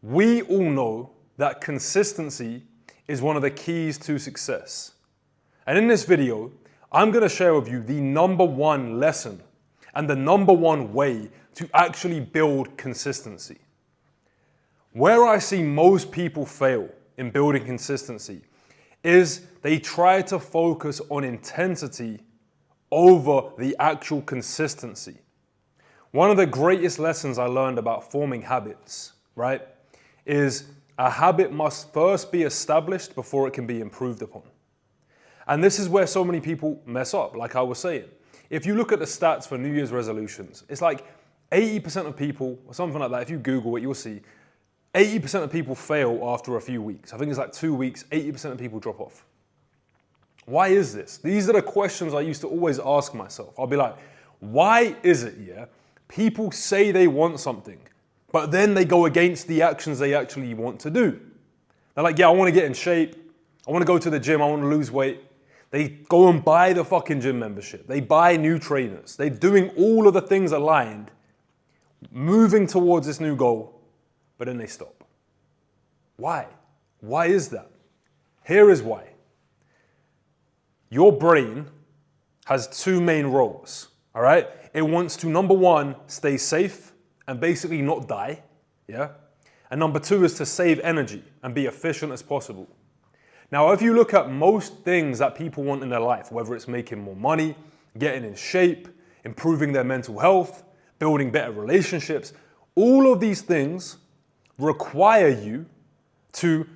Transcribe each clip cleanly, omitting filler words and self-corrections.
We all know that consistency is one of the keys to success. And in this video, I'm going to share with you the number one lesson and the number one way to actually build consistency. Where I see most people fail in building consistency is they try to focus on intensity over the actual consistency. One of the greatest lessons I learned about forming habits, right, is a habit must first be established before it can be improved upon. And this is where so many people mess up, like I was saying. If you look at the stats for New Year's resolutions, it's like 80% of people, or something like that, if you Google it, you'll see 80% of people fail after a few weeks. I think it's like 2 weeks, 80% of people drop off. Why is this? These are the questions I used to always ask myself. I'll be like, why is it, people say they want something, but then they go against the actions they actually want to do? They're like, I want to get in shape. I want to go to the gym. I want to lose weight. They go and buy the fucking gym membership. They buy new trainers. They're doing all of the things aligned, moving towards this new goal, but then they stop. Why? Why is that? Here is why. Your brain has two main roles, all right? It wants to, number one, stay safe and basically not die, And number two is to save energy and be efficient as possible. Now, if you look at most things that people want in their life, whether it's making more money, getting in shape, improving their mental health, building better relationships, all of these things require you to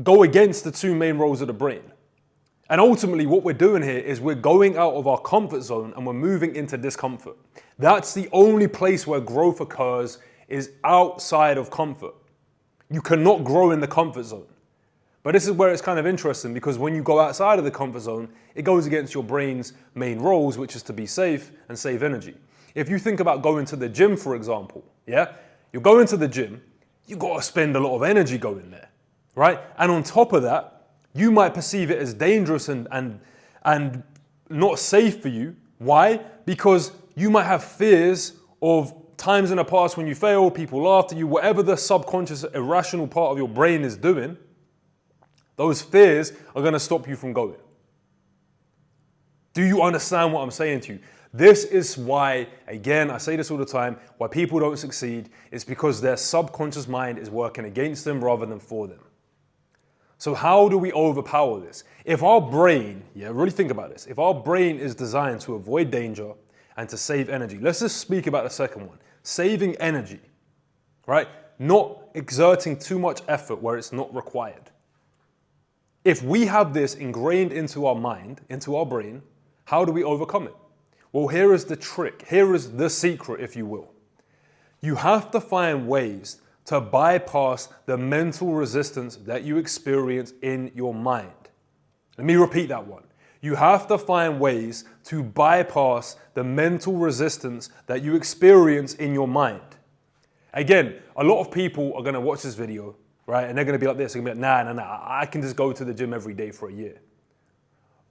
go against the two main roles of the brain. And ultimately, what we're doing here is we're going out of our comfort zone and we're moving into discomfort. That's the only place where growth occurs, is outside of comfort. You cannot grow in the comfort zone. But this is where it's kind of interesting, because when you go outside of the comfort zone, it goes against your brain's main roles, which is to be safe and save energy. If you think about going to the gym, for example, you're going to the gym, you got to spend a lot of energy going there, right? And on top of that, you might perceive it as dangerous and not safe for you. Why? Because you might have fears of times in the past when you failed, people laughed at you, whatever the subconscious, irrational part of your brain is doing, those fears are going to stop you from going. Do you understand what I'm saying to you? This is why, again, I say this all the time, why people don't succeed. It's because their subconscious mind is working against them rather than for them. So how do we overpower this? If our brain, really think about this. If our brain is designed to avoid danger and to save energy, let's just speak about the second one. Saving energy, right? Not exerting too much effort where it's not required. If we have this ingrained into our mind, into our brain, how do we overcome it? Well, here is the trick. Here is the secret, if you will. You have to find ways to bypass the mental resistance that you experience in your mind. Let me repeat that one. You have to find ways to bypass the mental resistance that you experience in your mind. Again, a lot of people are going to watch this video, right? And they're going to be like this. They're going to be like, nah, I can just go to the gym every day for a year.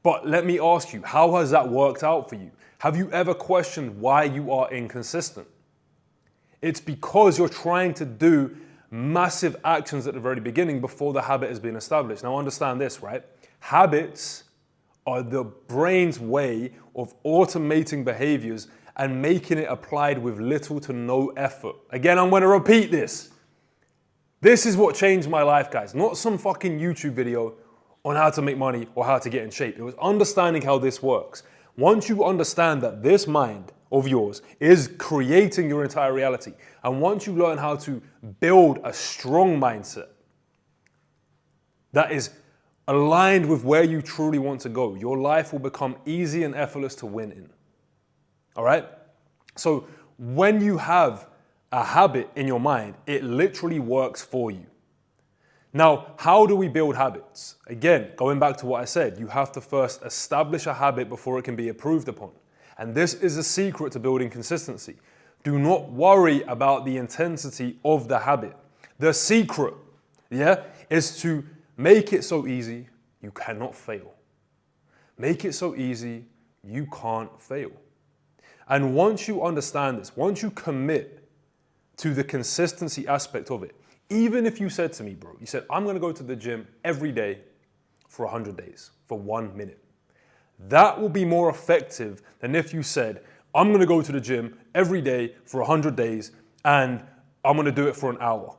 But let me ask you, how has that worked out for you? Have you ever questioned why you are inconsistent? It's because you're trying to do massive actions at the very beginning before the habit has been established. Now understand this, right? Habits are the brain's way of automating behaviors and making it applied with little to no effort. Again, I'm going to repeat this. This is what changed my life, guys. Not some fucking YouTube video on how to make money or how to get in shape. It was understanding how this works. Once you understand that this mind of yours is creating your entire reality, and once you learn how to build a strong mindset that is aligned with where you truly want to go, your life will become easy and effortless to win in. All right? So when you have a habit in your mind, it literally works for you. Now, how do we build habits? Again, going back to what I said, you have to first establish a habit before it can be improved upon. And this is a secret to building consistency. Do not worry about the intensity of the habit. The secret, is to make it so easy you cannot fail. Make it so easy you can't fail. And once you understand this, once you commit to the consistency aspect of it, Even if you said to me, bro, you said, I'm going to go to the gym every day for 100 days, for 1 minute. That will be more effective than if you said, I'm going to go to the gym every day for 100 days and I'm going to do it for an hour.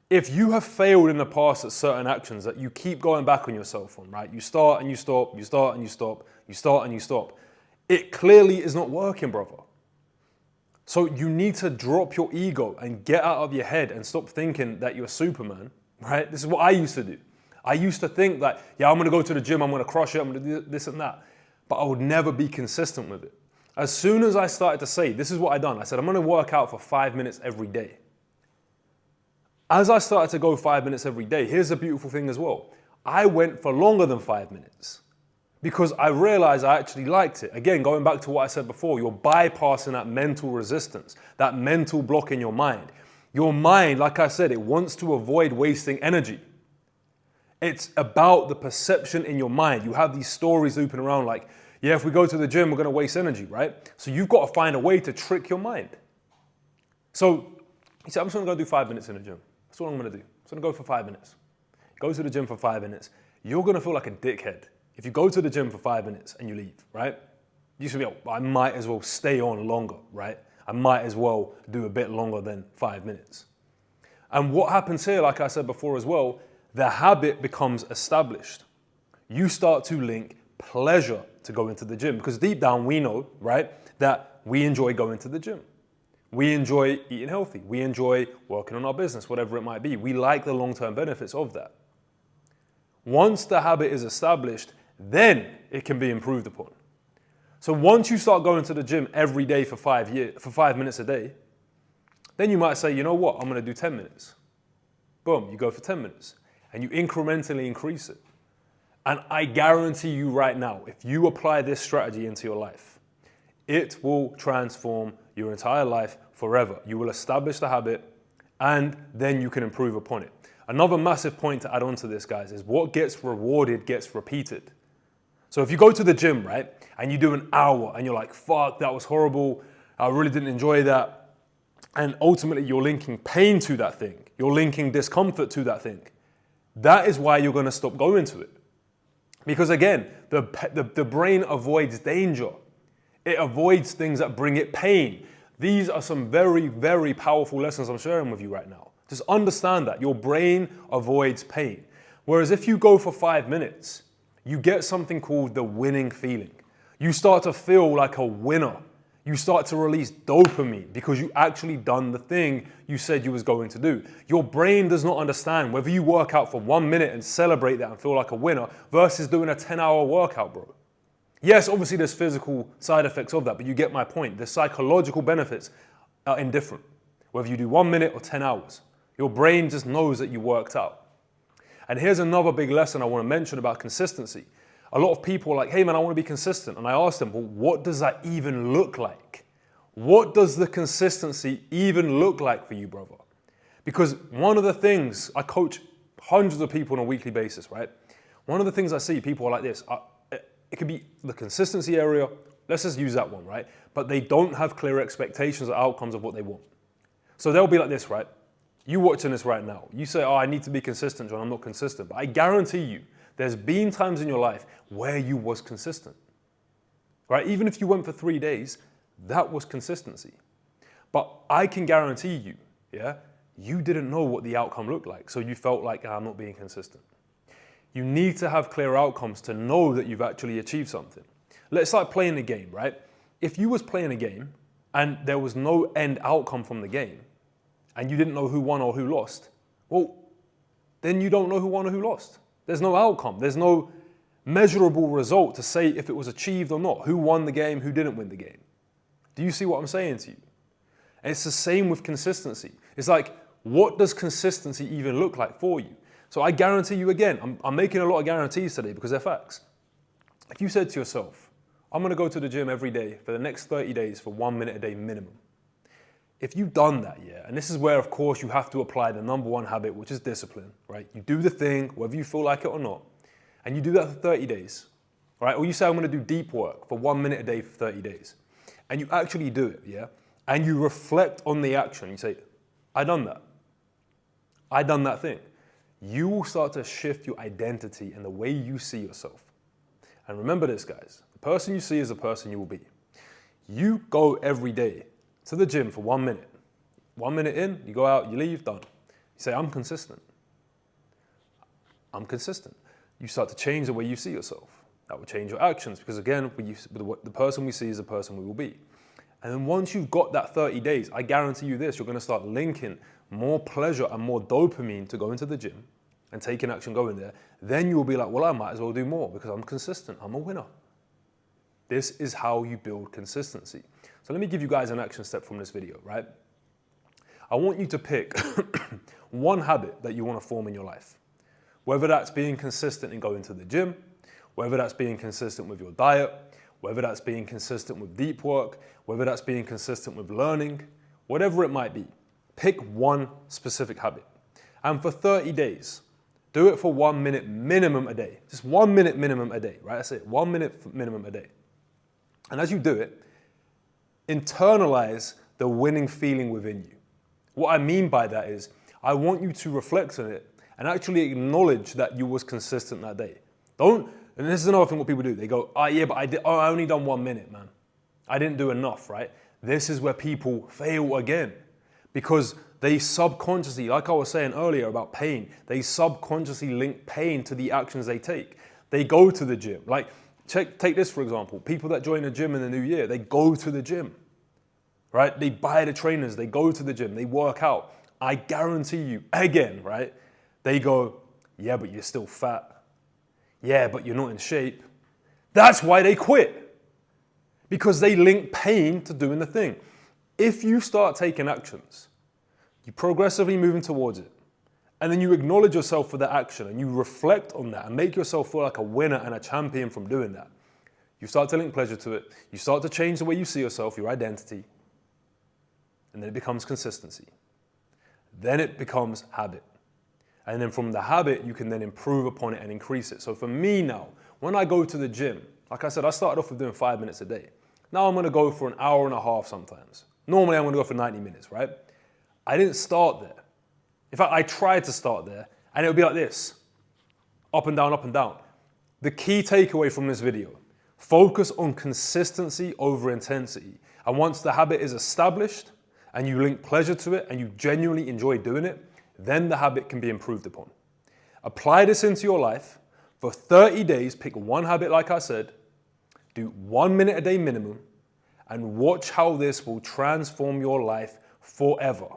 If you have failed in the past at certain actions that you keep going back on yourself on, right? You start and you stop, you start and you stop, you start and you stop. It clearly is not working, brother. So you need to drop your ego and get out of your head and stop thinking that you're Superman, right? This is what I used to do. I used to think that, yeah, I'm going to go to the gym, I'm going to crush it, I'm going to do this and that. But I would never be consistent with it. As soon as I started to say, this is what I done. I said, I'm going to work out for 5 minutes every day. As I started to go 5 minutes every day, here's the beautiful thing as well. I went for longer than 5 minutes because I realized I actually liked it. Again, going back to what I said before, you're bypassing that mental resistance, that mental block in your mind. Your mind, like I said, it wants to avoid wasting energy. It's about the perception in your mind. You have these stories looping around like, yeah, if we go to the gym, we're going to waste energy, right? So you've got to find a way to trick your mind. So you say, I'm just going to go do 5 minutes in the gym. That's what I'm going to do. I'm going to go for 5 minutes. Go to the gym for 5 minutes. You're going to feel like a dickhead if you go to the gym for 5 minutes and you leave, right? You should be, oh, I might as well stay on longer, right? I might as well do a bit longer than 5 minutes. And what happens here, like I said before as well, the habit becomes established. You start to link pleasure to going to the gym because deep down we know, right, that we enjoy going to the gym. We enjoy eating healthy. We enjoy working on our business, whatever it might be. We like the long-term benefits of that. Once the habit is established, then it can be improved upon. So once you start going to the gym every day for 5 minutes a day, then you might say, you know what, I'm going to do 10 minutes. Boom, you go for 10 minutes and you incrementally increase it. And I guarantee you right now, if you apply this strategy into your life, it will transform your entire life forever. You will establish the habit and then you can improve upon it. Another massive point to add on to this, guys, is what gets rewarded gets repeated. So if you go to the gym, right, and you do an hour and you're like, fuck, that was horrible. I really didn't enjoy that. And ultimately you're linking pain to that thing. You're linking discomfort to that thing. That is why you're going to stop going to it. Because again, the brain avoids danger. It avoids things that bring it pain. These are some very, very powerful lessons I'm sharing with you right now. Just understand that your brain avoids pain. Whereas if you go for 5 minutes, you get something called the winning feeling. You start to feel like a winner. You start to release dopamine because you actually done the thing you said you was going to do. Your brain does not understand whether you work out for 1 minute and celebrate that and feel like a winner versus doing a 10-hour workout, bro. Yes, obviously there's physical side effects of that, but you get my point. The psychological benefits are indifferent. Whether you do 1 minute or 10 hours, your brain just knows that you worked out. And here's another big lesson I want to mention about consistency. A lot of people are like, hey man, I want to be consistent. And I ask them, well, what does that even look like? What does the consistency even look like for you, brother? Because one of the things, I coach hundreds of people on a weekly basis, right? One of the things I see, people are like this. It could be the consistency area. Let's just use that one, right? But they don't have clear expectations or outcomes of what they want. So they'll be like this, right? You watching this right now. You say, oh, I need to be consistent, John. I'm not consistent. But I guarantee you, there's been times in your life where you was consistent, right? Even if you went for 3 days, that was consistency. But I can guarantee you, yeah, you didn't know what the outcome looked like. So you felt like, I'm not being consistent. You need to have clear outcomes to know that you've actually achieved something. Let's like playing a game, right? If you was playing a game and there was no end outcome from the game and you didn't know who won or who lost, well, then you don't know who won or who lost. There's no outcome. There's no measurable result to say if it was achieved or not. Who won the game, who didn't win the game. Do you see what I'm saying to you? And it's the same with consistency. It's like, what does consistency even look like for you? So I guarantee you again, I'm making a lot of guarantees today because they're facts. If you said to yourself, I'm going to go to the gym every day for the next 30 days for 1 minute a day minimum. If you've done that, yeah, and this is where, of course, you have to apply the number one habit, which is discipline, right? You do the thing, whether you feel like it or not, and you do that for 30 days, right? Or you say, I'm going to do deep work for 1 minute a day for 30 days, and you actually do it, yeah? And you reflect on the action. You say, I done that. I done that thing. You will start to shift your identity and the way you see yourself. And remember this, guys. The person you see is the person you will be. You go every day to the gym for 1 minute. 1 minute in, you go out, you leave, done. You say, I'm consistent. I'm consistent. You start to change the way you see yourself. That will change your actions because, again, the person we see is the person we will be. And then once you've got that 30 days, I guarantee you this, you're going to start linking more pleasure and more dopamine to going to the gym and taking action going there. Then you'll be like, well, I might as well do more because I'm consistent. I'm a winner. This is how you build consistency. So let me give you guys an action step from this video, right? I want you to pick one habit that you want to form in your life. Whether that's being consistent in going to the gym, whether that's being consistent with your diet, whether that's being consistent with deep work, whether that's being consistent with learning, whatever it might be. Pick one specific habit. And for 30 days, do it for 1 minute minimum a day. Just 1 minute minimum a day, right? That's it, 1 minute minimum a day. And as you do it, internalize the winning feeling within you. What I mean by that is, I want you to reflect on it and actually acknowledge that you was consistent that day. And this is another thing what people do. They go, oh yeah, but I only done 1 minute, man. I didn't do enough, right? This is where people fail again because they subconsciously, like I was saying earlier about pain, they subconsciously link pain to the actions they take. They go to the gym. Like, take this for example. People that join the gym in the new year, they go to the gym, right? They buy the trainers, they go to the gym, they work out. I guarantee you, again, right? They go, yeah, but you're still fat. Yeah, but you're not in shape. That's why they quit. Because they link pain to doing the thing. If you start taking actions, you progressively moving towards it, and then you acknowledge yourself for that action and you reflect on that and make yourself feel like a winner and a champion from doing that, you start to link pleasure to it. You start to change the way you see yourself, your identity, and then it becomes consistency. Then it becomes habit. And then from the habit, you can then improve upon it and increase it. So for me now, when I go to the gym, like I said, I started off with doing 5 minutes a day. Now I'm gonna go for an hour and a half sometimes. Normally I'm gonna go for 90 minutes, right? I didn't start there. In fact, I tried to start there and it would be like this, up and down, up and down. The key takeaway from this video, focus on consistency over intensity. And once the habit is established and you link pleasure to it and you genuinely enjoy doing it, then the habit can be improved upon. Apply this into your life. For 30 days, pick one habit like I said, do 1 minute a day minimum, and watch how this will transform your life forever.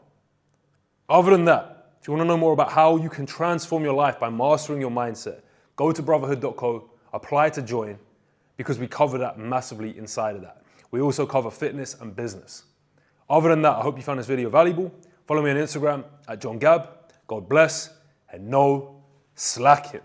Other than that, if you want to know more about how you can transform your life by mastering your mindset, go to brotherhood.co, apply to join, because we cover that massively inside of that. We also cover fitness and business. Other than that, I hope you found this video valuable. Follow me on Instagram @JohnGab. God bless and no slacking.